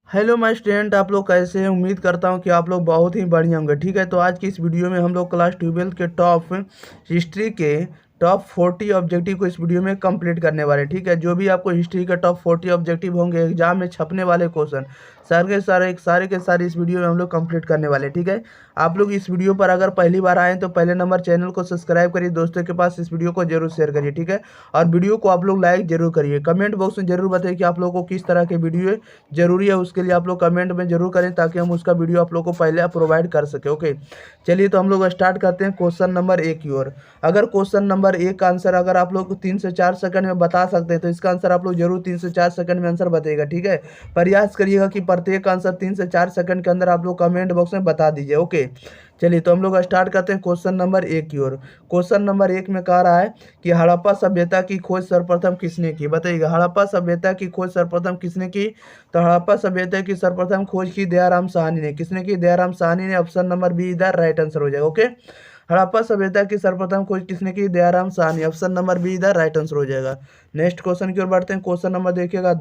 Hello my student, आप लोग कैसे हैं। उम्मीद करता हूं कि आप लोग बहुत ही बढ़िया होंगे। ठीक है, तो आज की इस वीडियो में हम लोग क्लास 12 के टॉप हिस्ट्री के टॉप 40 ऑब्जेक्टिव को इस वीडियो में कंप्लीट करने वाले हैं। ठीक है, जो भी आपको हिस्ट्री के टॉप 40 ऑब्जेक्टिव होंगे एग्जाम में छपने वाले क्वेश्चन सारे के सारे इस वीडियो में हम लोग कंप्लीट करने वाले हैं। ठीक है, आप लोग इस वीडियो पर अगर पहली बार आए तो पहले नंबर चैनल को सब्सक्राइब करिए, दोस्तों के पास इस वीडियो को जरूर शेयर करिए। ठीक है, और वीडियो को आप लोग लाइक जरूर करिए। कमेंट बॉक्स में जरूर बताइए कि आप लोगों को किस तरह के वीडियो जरूरी है, उसके लिए आप लोग कमेंट में जरूर करें ताकि हम उसका वीडियो आप लोग को पहले प्रोवाइड कर सके। ओके, चलिए तो हम लोग स्टार्ट करते हैं क्वेश्चन नंबर 1 की ओर। अगर क्वेश्चन नंबर 1 का आंसर अगर आप लोग 3 से 4 सेकंड में बता सकते हैं तो इसका आंसर आप लोग जरूर 3 से 4 सेकंड में आंसर बताइएगा। ठीक है, प्रयास करिएगा कि प्रत्येक आंसर 3 से 4 सेकंड के अंदर आप लोग कमेंट बॉक्स में बता दीजिए। ओके, चलिए तो हम लोग स्टार्ट करते हैं क्वेश्चन नंबर 1 की ओर। क्वेश्चन नंबर 1 में कह रहा है कि हड़प्पा सभ्यता की खोज सर्वप्रथम किसने की, बताइएगा। हड़प्पा सभ्यता की खोज सर्वप्रथम किसने की, तो हड़प्पा सभ्यता की सर्वप्रथम खोज की दयाराम साहनी ने। किसने की, दयाराम साहनी ने। ऑप्शन नंबर बी इधर राइट आंसर हो जाएगा। ओके, हड़प्पा सभ्यता की सर्वप्रथम खोज किसने की, Dayaram Sahni. Option number b इधर राइट आंसर हो जाएगा। नेक्स्ट क्वेश्चन की ओर बढ़ते हैं। क्वेश्चन नंबर देखिएगा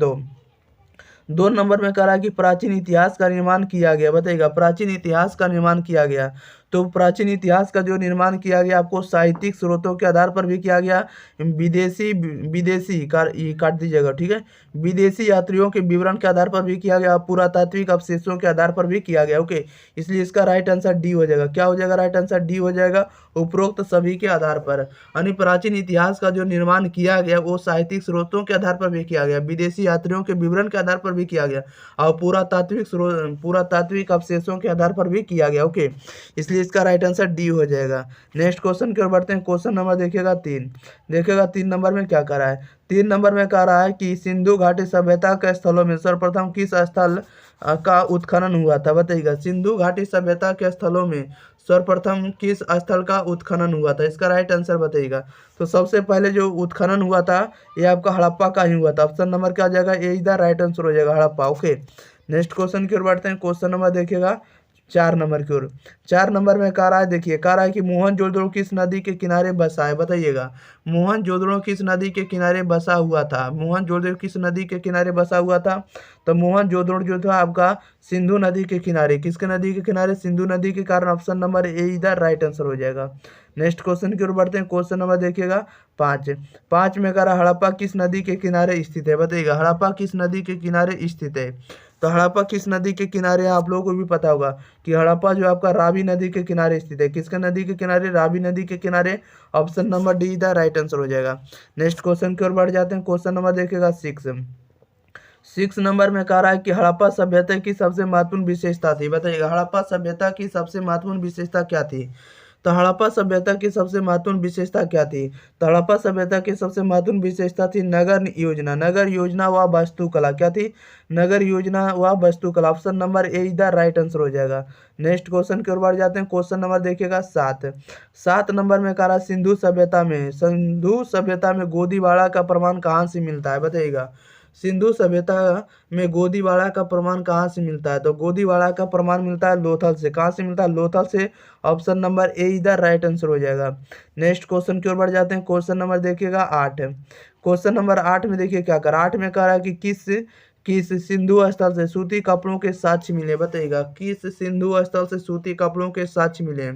2 नंबर में कह रहा है कि प्राचीन इतिहास का निर्माण किया गया, बताइएगा। प्राचीन इतिहास का निर्माण किया गया, तो प्राचीन इतिहास का जो निर्माण किया गया आपको साहित्यिक स्रोतों के आधार पर भी किया गया, विदेशी विदेशी काट दीजिएगा। ठीक है, विदेशी यात्रियों के विवरण के आधार पर भी किया गया, पुरातात्विक अवशेषों के आधार पर भी किया गया। ओके, इसलिए इसका राइट आंसर डी हो जाएगा। क्या हो जाएगा, राइट आंसर डी हो जाएगा, उपरोक्त सभी के आधार पर। यानी प्राचीन इतिहास का जो निर्माण किया गया वो साहित्यिक स्रोतों के आधार पर भी किया गया, विदेशी यात्रियों के विवरण के आधार पर भी किया गया, और पुरातात्विक अवशेषों के आधार पर भी किया गया। ओके, इसलिए इसका राइट आंसर डी हो जाएगा। नेक्स्ट क्वेश्चन की ओर बढ़ते हैं। क्वेश्चन नंबर देखिएगा 3। देखिएगा 3 नंबर में क्या कह रहा है। 3 नंबर में कह रहा है कि सिंधु घाटी सभ्यता के स्थलों में सर्वप्रथम किस स्थल का उत्खनन हुआ था, बताइएगा। सिंधु घाटी सभ्यता के स्थलों में सर्वप्रथम किस स्थल का उत्खनन हुआ था, इसका राइट आंसर बताइएगा। तो सबसे पहले जो उत्खनन हुआ था ये आपका हड़प्पा का ही हुआ था। ऑप्शन नंबर क्या आ जाएगा, ए इधर राइट आंसर हो जाएगा, हड़प्पा। ओके, नेक्स्ट क्वेश्चन की ओर बढ़ते हैं। क्वेश्चन नंबर देखिएगा 4 नंबर की ओर। 4 नंबर में कह रहा है, देखिए कह रहा है कि मोहनजोदड़ो किस नदी के किनारे बसा है, बताइएगा। मोहनजोदड़ो किस नदी के किनारे बसा हुआ था, मोहनजोदड़ो किस नदी के किनारे बसा हुआ था, तो मोहनजोदड़ो जो था आपका सिंधु नदी के किनारे। किसके नदी के किनारे, सिंधु नदी के कारण। ऑप्शन नंबर ए इधर राइट आंसर हो जाएगा। नेक्स्ट क्वेश्चन की ओर बढ़ते हैं। क्वेश्चन नंबर देखिएगा 5। 5 में कह रहा हड़प्पा किस नदी के किनारे स्थित है, बताइएगा। हड़प्पा किस नदी के किनारे स्थित है, तो हड़प्पा किस नदी के किनारे है, आप लोगों को भी पता होगा कि हड़प्पा जो आपका रावी नदी के किनारे स्थित है। किसके नदी के किनारे, रावी नदी के किनारे। ऑप्शन नंबर डी इधर राइट आंसर हो जाएगा। नेक्स्ट क्वेश्चन की ओर बढ़ जाते हैं। क्वेश्चन नंबर देखिएगा 6 नंबर में कह रहा है कि हड़प्पा सभ्यता की सबसे महत्वपूर्ण विशेषता थी, बताइएगा। हड़प्पा सभ्यता की सबसे महत्वपूर्ण विशेषता क्या थी, तो हड़प्पा सभ्यता की सबसे महत्वपूर्ण विशेषता क्या थी, तो हड़प्पा सभ्यता की सबसे महत्वपूर्ण विशेषता थी नगर योजना। नगर योजना व वास्तुकला, क्या थी, नगर योजना व वास्तुकला। ऑप्शन नंबर ए इधर राइट आंसर हो जाएगा। नेक्स्ट क्वेश्चन की ओर बढ़ जाते हैं। क्वेश्चन नंबर देखिएगा 7। 7 नंबर में कह रहा है सिंधु सभ्यता में गोदीवाड़ा का प्रमाण कहाँ से मिलता है, बताइएगा। सिंधु सभ्यता में गोदीवाड़ा का प्रमाण कहाँ से मिलता है, तो गोदीवाड़ा का प्रमाण मिलता है लोथल से। कहाँ से मिलता है, लोथल से। ऑप्शन नंबर ए इधर राइट आंसर हो जाएगा। नेक्स्ट क्वेश्चन की ओर बढ़ जाते हैं। क्वेश्चन नंबर देखिएगा 8। क्वेश्चन नंबर 8 में देखिए क्या कर, 8 में कह रहा है कि किस किस सिंधु स्थल से सूती कपड़ों के साक्ष्य मिले, बताइएगा। किस सिंधु स्थल से सूती कपड़ों के साक्ष्य मिले,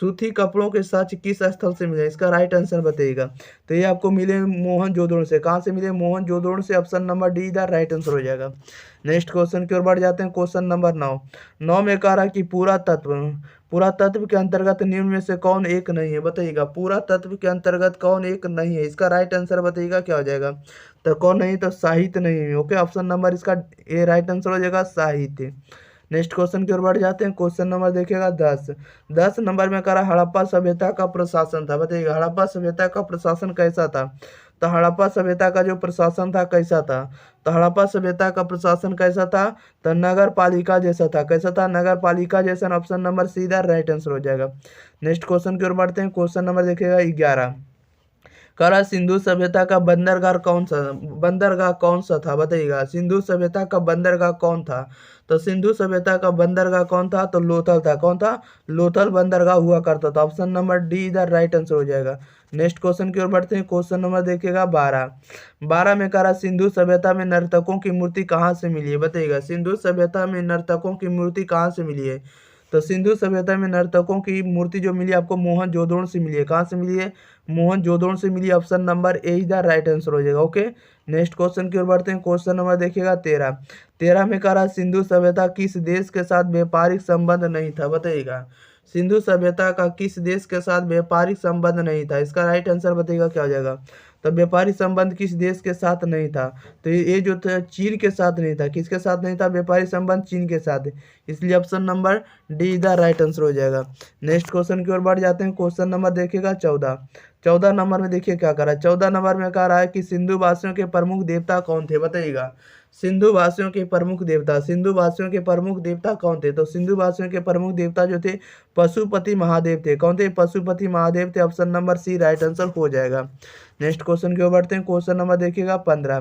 सूती कपड़ों के साक्ष्य किस स्थल से मिले, इसका राइट आंसर बताइएगा। तो ये आपको मिले मोहनजोदड़ो से। कहाँ से मिले, मोहनजोदड़ो से। ऑप्शन नंबर डी इधर राइट आंसर हो जाएगा। नेक्स्ट क्वेश्चन की ओर बढ़ जाते हैं। Question number 9। 9 में कह रहा है कि पूरा तत्व के अंतर्गत निम्न में से कौन एक नहीं है, बताइएगा। पूरा तत्व के अंतर्गत कौन एक नहीं है, इसका राइट आंसर बताइएगा क्या हो जाएगा, तो कौन नहीं, तो साहित्य नहीं है। ओके, ऑप्शन नंबर इसका ए राइट आंसर हो जाएगा, साहित्य। नेक्स्ट क्वेश्चन की ओर बढ़ जाते हैं। क्वेश्चन नंबर देखिएगा 10। 10 नंबर में कह रहा हड़प्पा सभ्यता का प्रशासन था, बताइएगा। हड़प्पा सभ्यता का प्रशासन कैसा था, तो हड़प्पा सभ्यता का जो प्रशासन था कैसा था, तो हड़प्पा सभ्यता का प्रशासन कैसा था, तो नगर पालिका जैसा था। कैसा था, नगर पालिका जैसा। ऑप्शन नंबर सीधा राइट आंसर हो जाएगा। नेक्स्ट क्वेश्चन की ओर बढ़ते हैं। क्वेश्चन नंबर देखिएगा 11। कह रहा सिंधु सभ्यता का बंदरगाह कौन सा था, बताइएगा। सिंधु सभ्यता का बंदरगाह कौन था, तो सिंधु सभ्यता का बंदरगाह कौन था, तो लोथल था। कौन था, लोथल बंदरगाह हुआ करता था। ऑप्शन नंबर डी इधर राइट आंसर हो जाएगा। नेक्स्ट क्वेश्चन की ओर बढ़ते हैं। क्वेश्चन नंबर देखिएगा 12। 12 में कह रहा सिंधु सभ्यता में नर्तकों की मूर्ति कहाँ से मिली है, बताइएगा। सिंधु सभ्यता में नर्तकों की मूर्ति कहाँ से मिली है? तो सिंधु सभ्यता में नर्तकों की मूर्ति जो मिली आपको मोहनजोदड़ो से मिली है। कहाँ से मिली है? मोहनजोदड़ो से मिली। Option number A is the right answer हो जाएगा। ओके, नेक्स्ट क्वेश्चन की ओर बढ़ते हैं। क्वेश्चन नंबर देखिएगा 13। 13 में कह रहा सिंधु सभ्यता किस देश के साथ व्यापारिक संबंध नहीं था, बताइएगा। सिंधु सभ्यता का किस देश के साथ व्यापारिक संबंध नहीं था? इसका राइट आंसर बताइएगा क्या हो जाएगा। तो व्यापारिक संबंध किस देश के साथ नहीं था? तो ये जो था चीन के साथ नहीं था। किसके साथ नहीं था व्यापारिक संबंध? चीन के साथ। इसलिए option number D is the right answer हो जाएगा। नेक्स्ट क्वेश्चन की ओर बढ़ जाते हैं। क्वेश्चन नंबर देखिएगा 14। 14 नंबर में देखिए क्या कह रहा है। 14 नंबर में कह रहा है कि सिंधु वासियों के प्रमुख देवता कौन थे, बताइएगा। सिंधु वासियों के प्रमुख देवता, सिंधु वासियों के प्रमुख देवता कौन थे? तो सिंधु वासियों के प्रमुख देवता जो थे पशुपति महादेव थे। कौन थे? पशुपति महादेव थे। Option number c right answer हो जाएगा। नेक्स्ट क्वेश्चन की ओर बढ़ते हैं। क्वेश्चन नंबर देखिएगा 15।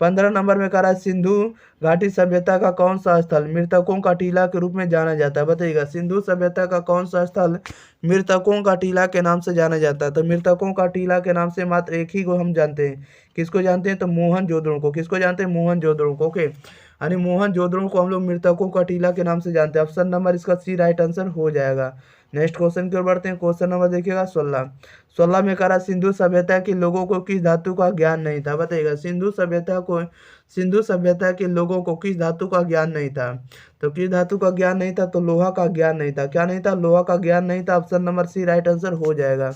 15 नंबर में कह रहा है सिंधु घाटी सभ्यता का कौन सा स्थल मृतकों का टीला के रूप में जाना जाता है, बताइएगा। सिंधु सभ्यता का कौन सा स्थल मृतकों का टीला के नाम से जाना जाता है? तो मृतकों का टीला के नाम से मात्र एक ही को हम जानते हैं। किसको जानते हैं? तो मोहनजोदड़ो को। किसको जानते हैं? मोहनजोदड़ो को। ओके, यानी मोहनजोदड़ो को हम लोग मृतकों का टीला के नाम से जानते हैं। ऑप्शन नंबर इसका सी राइट आंसर हो जाएगा। नेक्स्ट क्वेश्चन की ओर बढ़ते हैं। क्वेश्चन नंबर देखिएगा 16। 16 में कह रहा सिंधु सभ्यता के लोगों को किस धातु का ज्ञान नहीं था, बताइएगा। सिंधु सभ्यता के लोगों को किस धातु का ज्ञान नहीं था? तो किस धातु का ज्ञान नहीं था? तो लोहा का ज्ञान नहीं था। क्या नहीं था? लोहा का ज्ञान नहीं था। Option number c right answer हो जाएगा।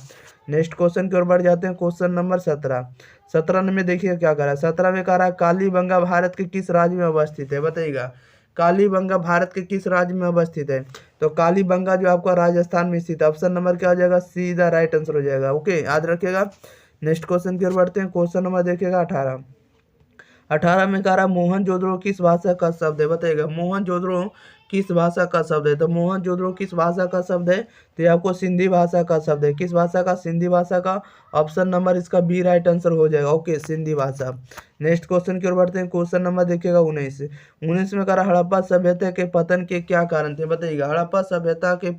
नेक्स्ट क्वेश्चन की ओर बढ़ जाते हैं। Question number 17। 17 में देखिए क्या कह रहा है। 17 में कह रहा है कालीबंगा भारत के किस राज्य में अवस्थित है, बताइएगा। कालीबंगा भारत के किस राज्य में अवस्थित है? तो कालीबंगा जो आपका राजस्थान में स्थित है। ऑप्शन नंबर क्या हो जाएगा? सी द राइट आंसर हो जाएगा। ओके, याद रखिएगा। नेक्स्ट क्वेश्चन की ओर बढ़ते हैं। क्वेश्चन नंबर देखिएगा 18। 18 में कह रहा मोहनजोदड़ो किस भाषा का शब्द है, बताइएगा। मोहनजोदड़ो किस भाषा का शब्द है? तो मोहनजोदड़ो किस भाषा का शब्द है? तो ये आपको सिंधी भाषा का शब्द है। किस भाषा का? सिंधी भाषा का। ऑप्शन नंबर इसका बी राइट आंसर हो जाएगा। ओके, सिंधी भाषा। नेक्स्ट क्वेश्चन की ओर बढ़ते हैं। क्वेश्चन नंबर देखिएगा 19। 19 में कह रहा हड़प्पा सभ्यता के पतन के क्या कारण थे, बताइएगा। हड़प्पा सभ्यता के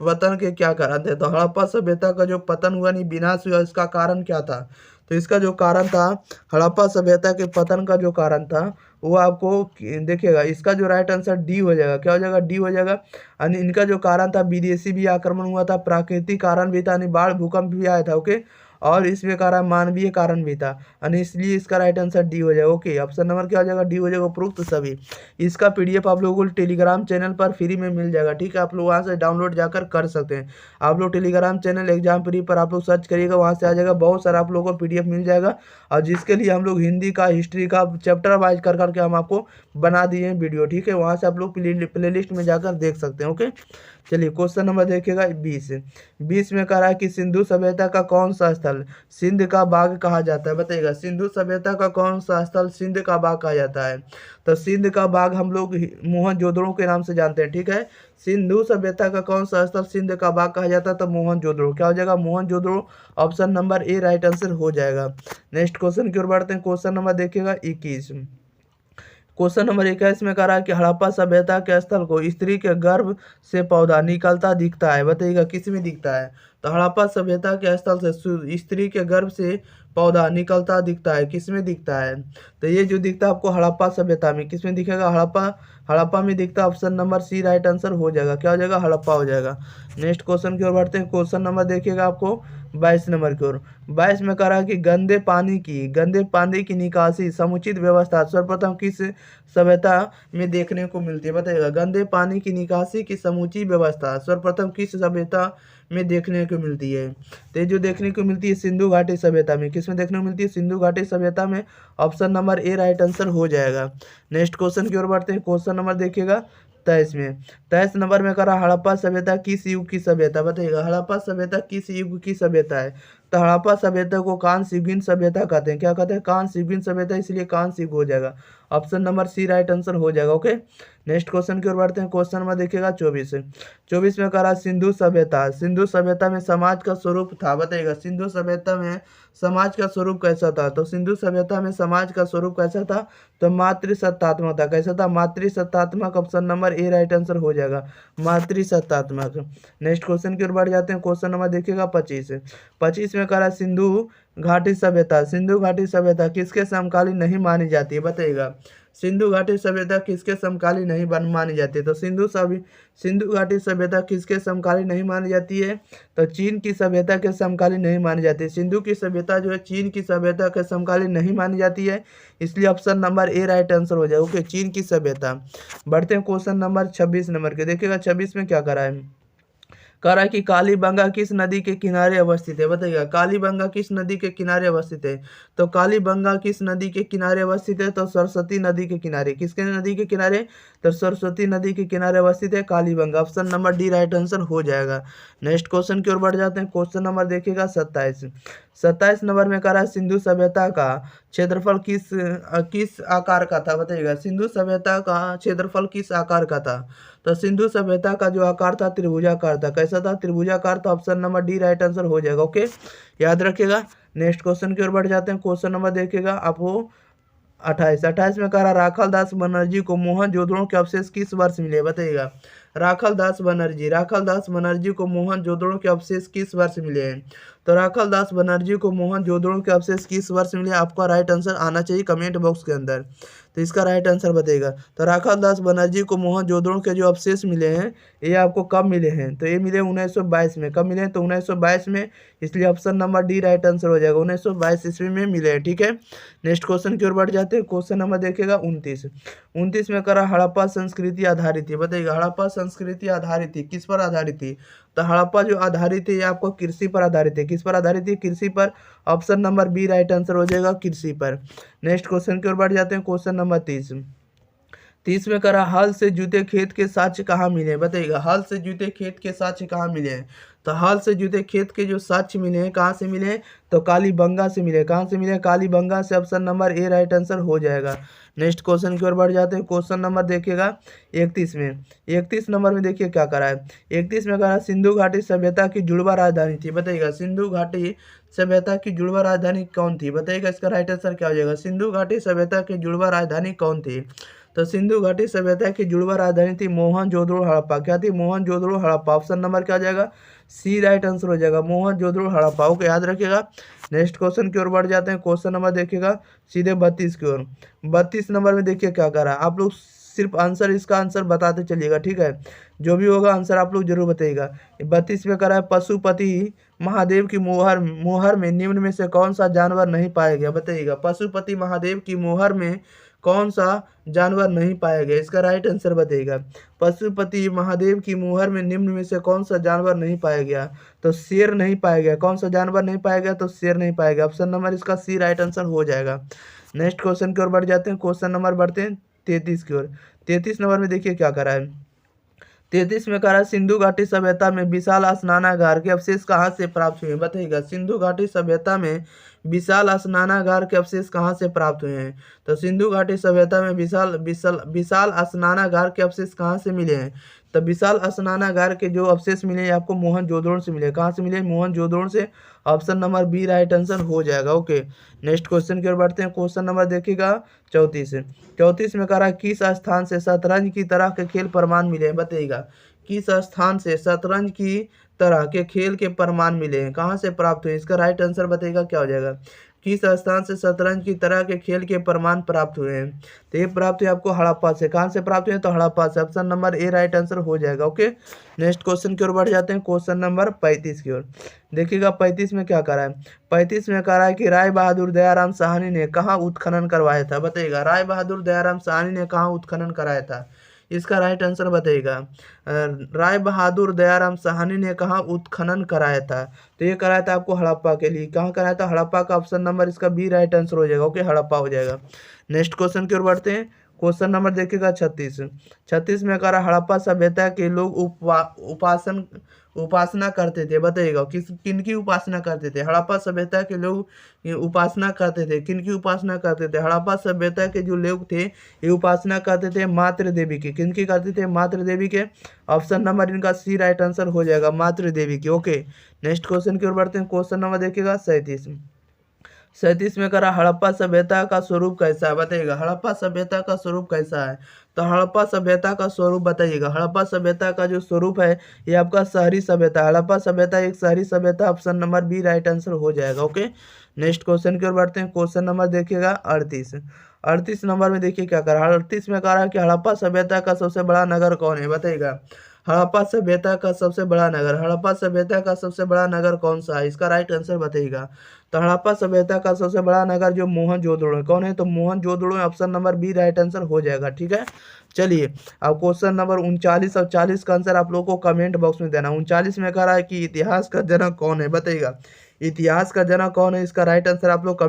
पतन के क्या कारण थे? तो हड़प्पा सभ्यता का जो पतन हुआ, नहीं विनाश हुआ, इसका कारण क्या था? तो इसका जो कारण था, हड़प्पा सभ्यता के पतन का जो कारण था वो आपको देखिएगा, इसका जो राइट आंसर डी हो जाएगा। क्या हो जाएगा? डी हो जाएगा। यानी इनका जो कारण था विदेशी भी आक्रमण हुआ था, प्राकृतिक कारण भी था, यानी बाढ़ भूकंप भी आया था। ओके, और इसमें कारण मानवीय कारण भी था, यानी इसलिए इसका राइट आंसर डी हो जाएगा। ओके, ऑप्शन नंबर क्या हो जाएगा? डी हो जाएगा। उपरोक्त सभी। इसका पीडीएफ आप लोगों को टेलीग्राम चैनल पर फ्री में मिल जाएगा, ठीक है। आप लोग वहाँ से डाउनलोड जाकर कर सकते हैं। आप लोग टेलीग्राम चैनल एग्जाम फ्री पर आप लोग सर्च करिएगा, वहाँ से आ जाएगा। बहुत सारा आप लोगों को पीडीएफ मिल जाएगा, और जिसके लिए हम लोग हिंदी का, हिस्ट्री का चैप्टर वाइज कर करके हम आपको बना दिए हैं वीडियो, ठीक है। वहाँ से आप लोग प्ले लिस्ट में जाकर देख सकते हैं। ओके, चलिए क्वेश्चन नंबर देखिएगा 20। 20 में कह रहा है कि सिंधु सभ्यता का कौन सा स्थल सिंध का बाग कहा जाता है, बताइएगा। सिंधु सभ्यता का कौन सा स्थल सिंध का बाग कहा जाता है? तो सिंध का बाग हम लोग मोहनजोदड़ो के नाम से जानते हैं, ठीक है। सिंधु सभ्यता का कौन सा स्थल सिंध का बाग कहा जाता है? तो मोहनजोदड़ो। क्या हो जाएगा? Mohenjodaro. Option number A right answer हो जाएगा। नेक्स्ट क्वेश्चन की ओर बढ़ते हैं। क्वेश्चन नंबर देखिएगा 21। क्वेश्चन नंबर 21 में कह रहा है कि हड़प्पा सभ्यता के स्थल को स्त्री के गर्भ से पौधा निकलता दिखता है, बताइएगा। किस में दिखता है? तो हड़प्पा सभ्यता के स्थल से स्त्री के गर्भ से पौधा निकलता दिखता है। किस में दिखता है? तो ये जो दिखता है आपको हड़प्पा सभ्यता में। किस में दिखेगा? हड़प्पा में दिखता है। Option number c right answer हो जाएगा। क्या हो जाएगा? हड़प्पा हो जाएगा। नेक्स्ट क्वेश्चन की ओर बढ़ते हैं। क्वेश्चन नंबर देखिएगा आपको 22 नंबर की ओर। 22 में कह रहा है कि गंदे पानी की निकासी समुचित व्यवस्था सर्वप्रथम किस सभ्यता में देखने को मिलती है, बताइएगा। गंदे पानी की निकासी की समुचित व्यवस्था सर्वप्रथम किस सभ्यता में देखने को मिलती है? तो जो देखने को मिलती है सिंधु घाटी सभ्यता में। किस में देखने को मिलती है? सिंधु घाटी सभ्यता में। Option number A right answer हो जाएगा। नेक्स्ट क्वेश्चन की ओर बढ़ते हैं। क्वेश्चन नंबर देखिएगा 23 में। 23 नंबर में कह रहा हड़प्पा सभ्यता किस युग की सभ्यता, बताइएगा। हड़प्पा सभ्यता किस युग की सभ्यता है? तो हड़प्पा सभ्यता को कांस्य युगीन सभ्यता कहते हैं। क्या कहते हैं? कांस्य युगीन सभ्यता, इसलिए कांस्य युग हो जाएगा। Option number c right answer हो जाएगा। ओके, नेक्स्ट क्वेश्चन की ओर बढ़ते हैं। क्वेश्चन नंबर देखिएगा 24 में कह रहा सिंधु सभ्यता। सिंधु सभ्यता में समाज का स्वरूप था, बताइएगा सिंधु सभ्यता में समाज का स्वरूप कैसा था? तो सिंधु सभ्यता में समाज का स्वरूप कैसा था? तो मातृसत्तात्मक था। कैसा था? मातृसत्तात्मक। Option number A right answer हो जाएगा, मातृसत्तात्मक। नेक्स्ट क्वेश्चन की ओर बढ़ जाते हैं। क्वेश्चन नंबर देखिएगा 25 में कह रहा सिंधु घाटी सभ्यता। सिंधु घाटी सभ्यता किसके समकालीन नहीं मानी जाती है? बताइएगा सिंधु घाटी सभ्यता किसके समकालीन नहीं मानी जाती है? तो सिंधु घाटी सभ्यता किसके समकालीन नहीं मानी जाती है? तो चीन की सभ्यता के समकालीन नहीं मानी जाती है। सिंधु की सभ्यता जो है चीन की सभ्यता के समकालीन नहीं मानी जाती है, इसलिए option number A right answer हो जाए। ओके, चीन की सभ्यता। बढ़ते हैं क्वेश्चन नंबर 26 नंबर के। देखिएगा 26 में क्या करा है? कह रहा है कि कालीबंगा किस नदी के किनारे अवस्थित है? बताइएगा कालीबंगा किस नदी के किनारे अवस्थित है? तो कालीबंगा किस नदी के किनारे अवस्थित है? तो सरस्वती नदी के किनारे। किसके नदी के किनारे? तो सरस्वती नदी के किनारे अवस्थित है Kalibanga. Option number d right answer हो जाएगा। नेक्स्ट क्वेश्चन की ओर बढ़ जाते हैं। क्वेश्चन नंबर देखिएगा 27 नंबर में कह रहा है सिंधु सभ्यता का क्षेत्रफल किस आकार का था? बताइएगा सिंधु सभ्यता का क्षेत्रफल किस आकार का था? तो सिंधु सभ्यता का जो आकार था त्रिभुजाकार था। कैसा था? त्रिभुजाकार। तो option number d right answer हो जाएगा। ओके, याद रखिएगा। नेक्स्ट क्वेश्चन की ओर बढ़ जाते हैं। क्वेश्चन नंबर देखिएगा आपको 28 में कह रहा राखल दास बनर्जी को मोहनजोदड़ो के अवशेष किस वर्ष मिले? बताइएगा राखल दास बनर्जी को मोहनजोदड़ो के अवशेष किस वर्ष मिले हैं? तो राखल दास बनर्जी को मोहनजोदड़ो के अवशेष किस वर्ष मिले? आपका राइट आंसर आना चाहिए कमेंट बॉक्स के अंदर। तो इसका राइट आंसर बताइएगा। तो राखल दास बनर्जी को मोहनजोदड़ो के जो अवशेष मिले हैं ये आपको कब मिले हैं? तो ये मिले 1922 में। कब मिले हैं? तो 1922 में, इसलिए option number d right answer हो जाएगा। 1922 ईस्वी में मिले हैं। ठीक है, नेक्स्ट क्वेश्चन की ओर बढ़ जाते हैं। क्वेश्चन नंबर देखिएगा 29 में करा हड़प्पा संस्कृति आधारित थी। बताइएगा हड़प्पा संस्कृति आधारित थी, किस पर आधारित थी? तो हड़प्पा जो आधारित है ये आपको कृषि पर आधारित है। किस पर आधारित है? कृषि पर। Option number b right answer हो जाएगा, कृषि पर। नेक्स्ट क्वेश्चन की ओर बढ़ जाते हैं। क्वेश्चन नंबर 30 में करा हल से जुते खेत के साक्ष्य कहाँ मिले? बताइएगा हल से जुते खेत के साक्ष्य कहाँ मिले हैं? तो हल से जुते खेत के जो साक्ष्य मिले हैं कहाँ से मिले हैं? तो कालीबंगा से मिले। कहाँ से मिले? कालीबंगा से। Option number A right answer हो जाएगा। नेक्स्ट क्वेश्चन की ओर बढ़ जाते हैं। क्वेश्चन नंबर देखिएगा 31 नंबर में देखिए क्या करा है। 31 में करा सिंधु घाटी सभ्यता की जुड़वा राजधानी थी। बताइएगा सिंधु घाटी सभ्यता की जुड़वा राजधानी कौन थी? बताइएगा इसका राइट आंसर क्या हो जाएगा? सिंधु घाटी सभ्यता की जुड़वा राजधानी कौन थी? तो सिंधु घाटी सभ्यता की जुड़वा राजधानी थी मोहनजोदड़ो हड़प्पा। क्या थी? मोहनजोदड़ो हड़प्पा। ऑप्शन नंबर क्या हो जाएगा? सी राइट आंसर हो जाएगा, मोहनजोदड़ो हड़प्पा। ओके, याद रखिएगा। नेक्स्ट क्वेश्चन की ओर बढ़ जाते हैं। क्वेश्चन नंबर देखिएगा सीधे 32 की ओर। 32 नंबर में देखिए क्या कर रहा है। आप लोग सिर्फ आंसर, इसका आंसर बताते चलिएगा। ठीक है, जो भी होगा आंसर आप लोग जरूर बताइएगा। 32 में करा है पशुपति महादेव की मोहर में निम्न में से कौन सा जानवर नहीं पाया गया? बताइएगा पशुपति महादेव की मोहर में कौन सा जानवर नहीं पाया गया? इसका राइट आंसर बताइएगा। पशुपति महादेव की मोहर में निम्न में से कौन सा जानवर नहीं पाया गया? तो शेर नहीं पाया गया। कौन सा जानवर नहीं पाया गया? तो शेर नहीं पाया गया। ऑप्शन नंबर इसका सी राइट आंसर हो जाएगा। नेक्स्ट क्वेश्चन की ओर बढ़ जाते हैं। क्वेश्चन नंबर बढ़ते हैं 33 की ओर। 33 नंबर में देखिए क्या करा है। 33 में करा सिंधु घाटी सभ्यता में विशाल स्नानागार के अवशेष कहाँ से प्राप्त हुए? बताइएगा सिंधु घाटी सभ्यता में विशाल स्नानागार के अवशेष कहाँ से प्राप्त हुए हैं? तो सिंधु घाटी सभ्यता में विशाल स्नानागार के अवशेष कहाँ से मिले हैं? तो विशाल स्नानागार के जो अवशेष मिले हैं आपको मोहनजोदड़ो से मिले। कहाँ से मिले? मोहनजोदड़ो से। Option number b right answer हो जाएगा। ओके, नेक्स्ट क्वेश्चन की ओर बढ़ते हैं। क्वेश्चन नंबर देखिएगा 34 में करा किस स्थान से शतरंज की तरह के खेल प्रमाण मिले हैं? बताइएगा किस स्थान से शतरंज की तरह के खेल के प्रमाण मिले हैं? कहाँ से प्राप्त हुए? इसका राइट आंसर बताइएगा क्या हो जाएगा। किस स्थान से शतरंज की तरह के खेल के प्रमाण प्राप्त हुए हैं? तो ये प्राप्त हुए आपको हड़प्पा से। कहाँ से प्राप्त हुए? तो हड़प्पा से। Option number A right answer हो जाएगा। ओके, नेक्स्ट क्वेश्चन की ओर बढ़ जाते हैं। क्वेश्चन नंबर 35 की ओर। देखिएगा 35 में क्या करा है। 35 में करा है कि राय बहादुर दयाराम साहनी ने कहाँ उत्खनन करवाया था? बताइएगा राय बहादुर दयाराम साहनी ने कहाँ उत्खनन कराया था? इसका राइट आंसर बताइएगा। राय बहादुर दयाराम साहनी ने कहाँ उत्खनन कराया था? तो ये कराया था आपको हड़प्पा के लिए। कहाँ कराया था? हड़प्पा का। ऑप्शन नंबर इसका बी राइट आंसर हो जाएगा। ओके, हड़प्पा हो जाएगा। नेक्स्ट क्वेश्चन की ओर बढ़ते हैं। क्वेश्चन नंबर देखिएगा 36। 36 में कह रहा हड़प्पा सभ्यता के लोग उपासना करते थे, बताइएगा किन की उपासना करते थे। हड़प्पा सभ्यता के लोग ये उपासना करते थे, किन की उपासना करते थे। हड़प्पा सभ्यता के जो लोग थे ये उपासना करते थे मातृ देवी की, किन की करते थे, मातृ देवी के। ऑप्शन नंबर इनका सी राइट आंसर हो जाएगा, मातृ देवी की। ओके, नेक्स्ट क्वेश्चन की ओर बढ़ते हैं। क्वेश्चन नंबर देखिएगा 37। 37 में करा हड़प्पा सभ्यता का स्वरूप कैसा है, बताइएगा हड़प्पा सभ्यता का स्वरूप कैसा है। तो हड़प्पा सभ्यता का स्वरूप बताइएगा। हड़प्पा सभ्यता का जो स्वरूप है ये आपका शहरी सभ्यता। हड़प्पा सभ्यता एक शहरी सभ्यता, option number b right answer हो जाएगा। ओके, नेक्स्ट क्वेश्चन की ओर बढ़ते हैं। क्वेश्चन नंबर देखिएगा 38। 38 नंबर में देखिए क्या करा। 38 में कह रहा है कि हड़प्पा सभ्यता का सबसे बड़ा नगर कौन है, बताइएगा हड़प्पा सभ्यता का सबसे बड़ा नगर। हड़प्पा सभ्यता का सबसे बड़ा नगर कौन सा है, इसका राइट आंसर बताइएगा। तो हड़प्पा सभ्यता का सबसे बड़ा नगर जो मोहनजोदड़ो है, कौन है, तो मोहनजोदड़ो है, option number b right answer हो जाएगा। ठीक है, चलिए अब क्वेश्चन नंबर 39 और 40 का आंसर आप लोगों को कमेंट बॉक्स में देना। 39 में कह रहा है कि इतिहास का जनक कौन है, बताइएगा इतिहास का जनक कौन है, इसका राइट आंसर आप लोग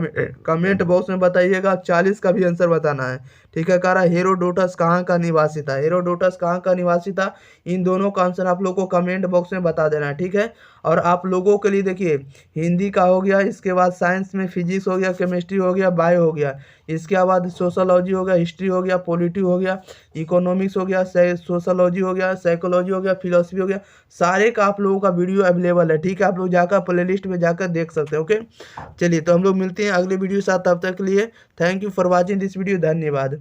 कमेंट बॉक्स में बताइएगा। 40 का भी आंसर बताना है। ठीक है, कह रहा है हेरोडोटस कहाँ का निवासी था, हेरोडोटस कहाँ का निवासी था, इन दोनों का आंसर आप लोग को कमेंट बॉक्स में बता देना है। ठीक है, और आप लोगों के लिए देखिए हिंदी का हो गया, इसके बाद साइंस में फिजिक्स हो गया, केमिस्ट्री हो गया, बायो हो गया, इसके बाद सोशोलॉजी हो गया, हिस्ट्री हो गया, पॉलिटी हो गया, इकोनॉमिक्स हो गया, सोशोलॉजी हो गया, साइकोलॉजी हो गया, फिलोसफी हो गया, सारे का आप लोगों का वीडियो अवेलेबल है। ठीक है, आप लोग जाकर प्लेलिस्ट में जाकर देख सकते हैं। ओके, चलिए तो हम लोग मिलते हैं अगले वीडियो के साथ, तब तक के लिए thank you for watching this video, धन्यवाद।